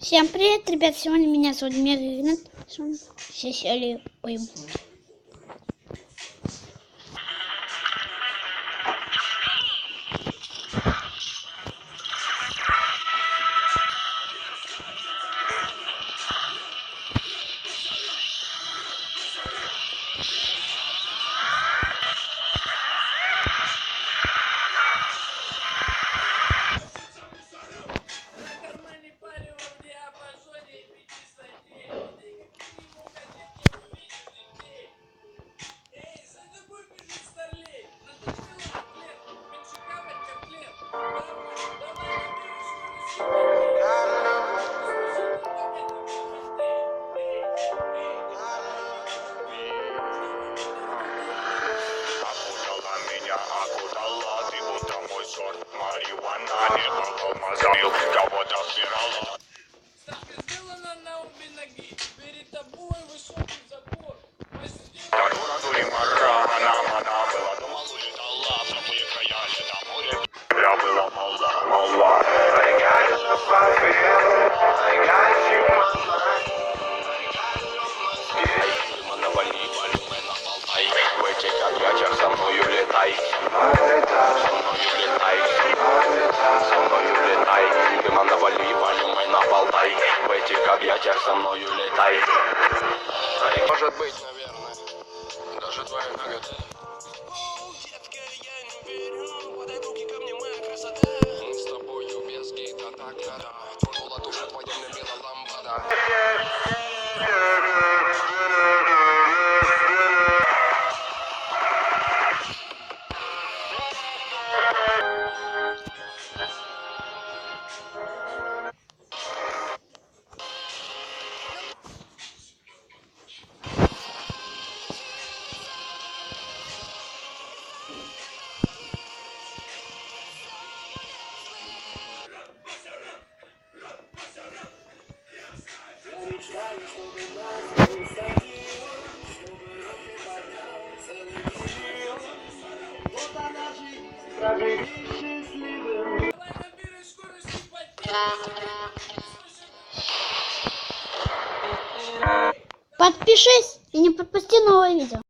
Всем привет, ребят! Сегодня меня зовут Игнат. Все сели поем. Кого-то свирала. Ставка сделана на обе ноги. Перед тобой высокий забор. Дура, она была, думал, улетала в теплые края, лето море. Я была мала. I got you forever. I got you my mind. Мы на войне, валюмы на Болтай. В этих объятиях со мною летай. Со мною летай. Со мною летай. Ты на войне, валюмы на Болтай. В этих объятиях со мною летай. Может быть, наверное, даже твоя нагота. Детка, я не верю. Подай руки ко мне, моя красота. Мы с тобою без гида, так надо. Тронула душу твоя, мне била лампада. Подпишись и не пропусти новое видео.